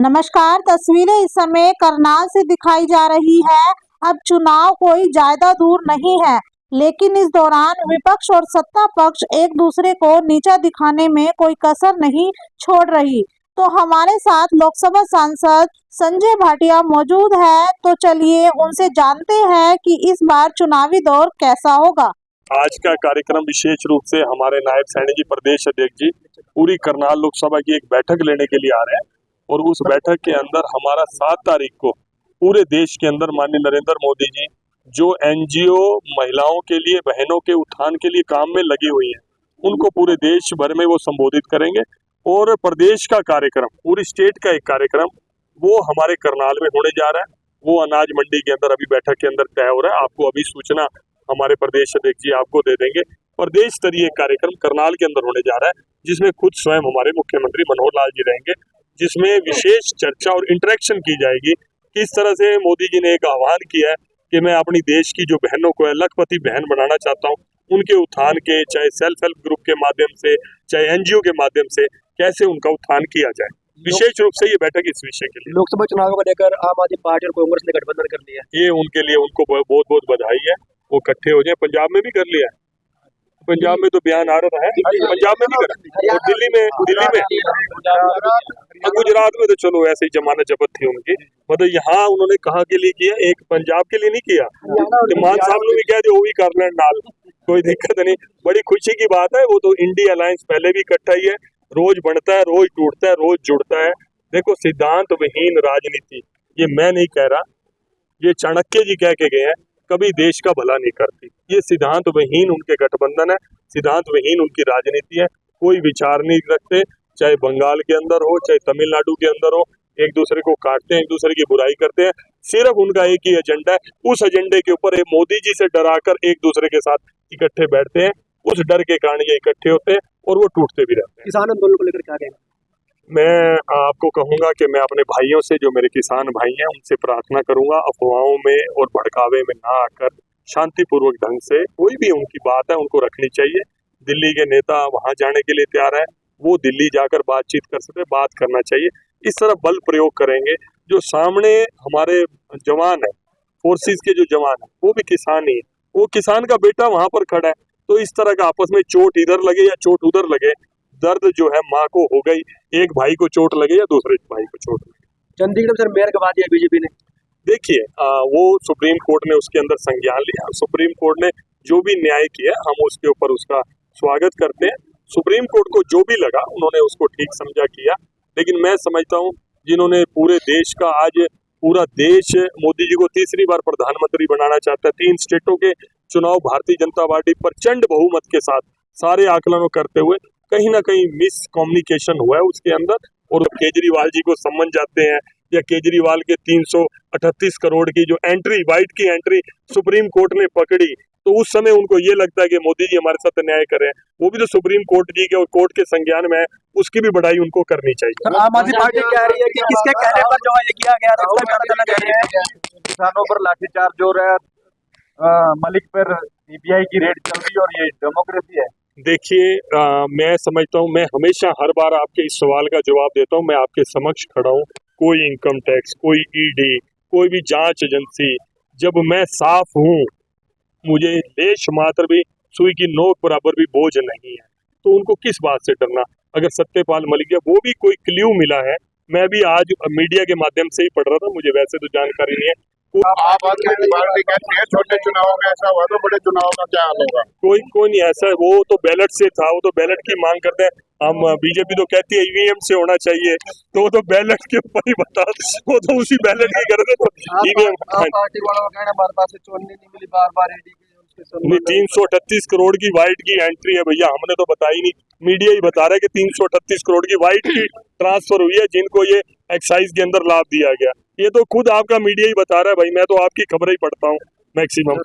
नमस्कार। तस्वीरें इस समय करनाल से दिखाई जा रही है। अब चुनाव कोई ज्यादा दूर नहीं है, लेकिन इस दौरान विपक्ष और सत्ता पक्ष एक दूसरे को नीचा दिखाने में कोई कसर नहीं छोड़ रही। तो हमारे साथ लोकसभा सांसद संजय भाटिया मौजूद है, तो चलिए उनसे जानते हैं कि इस बार चुनावी दौर कैसा होगा। आज का कार्यक्रम विशेष रूप से हमारे नायब सैनी जी, प्रदेश अध्यक्ष जी, पूरी करनाल लोकसभा की एक बैठक लेने के लिए आ रहे हैं और उस बैठक के अंदर हमारा 7 तारीख को पूरे देश के अंदर माननीय नरेंद्र मोदी जी जो एनजीओ महिलाओं के लिए, बहनों के उत्थान के लिए काम में लगी हुई हैं, उनको पूरे देश भर में वो संबोधित करेंगे। और प्रदेश का कार्यक्रम, पूरी स्टेट का एक कार्यक्रम वो हमारे करनाल में होने जा रहा है। वो अनाज मंडी के अंदर अभी बैठक के अंदर तय हो रहा है। आपको अभी सूचना हमारे प्रदेश अध्यक्ष जी आपको दे देंगे। प्रदेश स्तरीय कार्यक्रम करनाल के अंदर होने जा रहा है, जिसमें खुद स्वयं हमारे मुख्यमंत्री मनोहर लाल जी रहेंगे, जिसमें विशेष चर्चा और इंटरेक्शन की जाएगी। किस तरह से मोदी जी ने एक आह्वान किया है कि मैं अपनी देश की जो बहनों को लखपति बहन बनाना चाहता हूं, उनके उत्थान के, चाहे सेल्फ हेल्प ग्रुप के माध्यम से, चाहे एनजीओ के माध्यम से, कैसे उनका उत्थान किया जाए। विशेष रूप से ये बैठक इस विषय के लिए। लोकसभा चुनाव को लेकर आम आदमी पार्टी और कांग्रेस ने गठबंधन कर लिया है। ये उनके लिए उनको बहुत बहुत बधाई है। वो इकट्ठे हो जाए। पंजाब में भी कर लिया है। पंजाब में तो बयान आ रहा है, पंजाब में नहीं करा, और दिल्ली में गुजरात में तो चलो ऐसे ही जमानत जब्त थी उनकी। मतलब यहाँ उन्होंने कहाँ के लिए किया, एक पंजाब के लिए नहीं किया। मान साहब ने भी कह दिया वो भी कर लें नाल, कोई दिक्कत नहीं। बड़ी खुशी की बात है। वो तो इंडिया अलायंस पहले भी इकट्ठा ही है, रोज बढ़ता है, रोज टूटता है, रोज जुड़ता है। देखो, सिद्धांत विहीन राजनीति ये मैं नहीं कह रहा, ये चाणक्य जी कह के गए हैं, कभी देश का भला नहीं करती। ये सिद्धांत विहीन उनके गठबंधन है, सिद्धांत विहीन उनकी राजनीति है। कोई विचार नहीं रखते, चाहे बंगाल के अंदर हो, चाहे तमिलनाडु के अंदर हो, एक दूसरे को काटते हैं, एक दूसरे की बुराई करते हैं। सिर्फ उनका एक ही एजेंडा है, उस एजेंडे के ऊपर मोदी जी से डराकर एक दूसरे के साथ इकट्ठे बैठते हैं। उस डर के कारण ये इकट्ठे होते हैं और वो टूटते भी रहते हैं। किसान आंदोलन को लेकर क्या कहेंगे? मैं आपको कहूंगा कि मैं अपने भाइयों से, जो मेरे किसान भाई हैं, उनसे प्रार्थना करूंगा अफवाहों में और भड़कावे में ना आकर शांतिपूर्वक ढंग से कोई भी उनकी बात है उनको रखनी चाहिए। दिल्ली के नेता वहां जाने के लिए तैयार है, वो दिल्ली जाकर बातचीत कर सकते, बात करना चाहिए। इस तरह बल प्रयोग करेंगे। जो सामने हमारे जवान है, फोर्सेस के जो जवान है, वो भी किसान ही है, वो किसान का बेटा वहां पर खड़ा है। तो इस तरह का आपस में चोट इधर लगे या चोट उधर लगे, दर्द जो है माँ को हो गई, एक भाई को चोट लगे या दूसरे भाई को चोट लगे। चंडीगढ़ में सर मेयर गवा दिया बीजेपी ने। देखिए, वो सुप्रीम कोर्ट ने उसके अंदर संज्ञान लिया। सुप्रीम कोर्ट ने जो भी न्याय किया, हम उसके ऊपर उसका स्वागत करते हैं। सुप्रीम कोर्ट को जो भी लगा उन्होंने उसको ठीक समझा किया। लेकिन मैं समझता हूँ जिन्होंने पूरे देश का, आज पूरा देश मोदी जी को तीसरी बार प्रधानमंत्री बनाना चाहता है, 3 स्टेटों के चुनाव भारतीय जनता पार्टी प्रचंड बहुमत के साथ सारे आकलनों करते हुए कहीं ना कहीं मिस कम्युनिकेशन हुआ है उसके अंदर। और केजरीवाल जी को समझ जाते हैं, या केजरीवाल के 338 करोड़ की जो एंट्री, वाइट की एंट्री सुप्रीम कोर्ट ने पकड़ी, तो उस समय उनको ये लगता है कि मोदी जी हमारे साथ न्याय करें। वो भी तो सुप्रीम कोर्ट जी के और कोर्ट के संज्ञान में है, उसकी भी बढ़ाई उनको करनी चाहिए। आम आदमी पार्टी कह रही है कि किसके कहने पर जो है ये किया गया था। किसानों पर लाठीचार्ज हो रहा है, मलिक पर सीबीआई की रेड चल रही है, और ये डेमोक्रेसी है। देखिए, मैं समझता हूँ, मैं हमेशा हर बार आपके इस सवाल का जवाब देता हूँ। मैं आपके समक्ष खड़ा हूँ। कोई इनकम टैक्स, कोई ईडी, कोई भी जांच एजेंसी, जब मैं साफ हूँ, मुझे लेश मात्र भी सुई की नोक बराबर भी बोझ नहीं है, तो उनको किस बात से डरना। अगर सत्यपाल मलिक, वो भी कोई क्ल्यू मिला है, मैं भी आज मीडिया के माध्यम से ही पढ़ रहा था, मुझे वैसे तो जानकारी नहीं है। आप पार्टी कहते हैं छोटे चुनाव में ऐसा हुआ, तो बड़े चुनाव का क्या हाल होगा? कोई नहीं ऐसा। वो तो बैलेट से था, वो तो बैलेट की मांग करते हैं। हम बीजेपी तो कहती है ईवीएम से होना चाहिए, तो वो तो बैलेट के ऊपर ही बता, वो तो उसी बैलेट की करते तो ईवीएम। पार्टी वालों का कहना बार बार से चुनने नहीं मिली, बार बार ईडी की 338 करोड़ की वाइट की एंट्री है भैया, हमने तो बताई नहीं, मीडिया ही बता रहा है कि 338 करोड़ की वाइट की ट्रांसफर हुई है, जिनको ये एक्साइज के अंदर लाभ दिया गया। ये तो खुद आपका मीडिया ही बता रहा है भाई, मैं तो आपकी खबरें ही पढ़ता हूँ मैक्सिमम।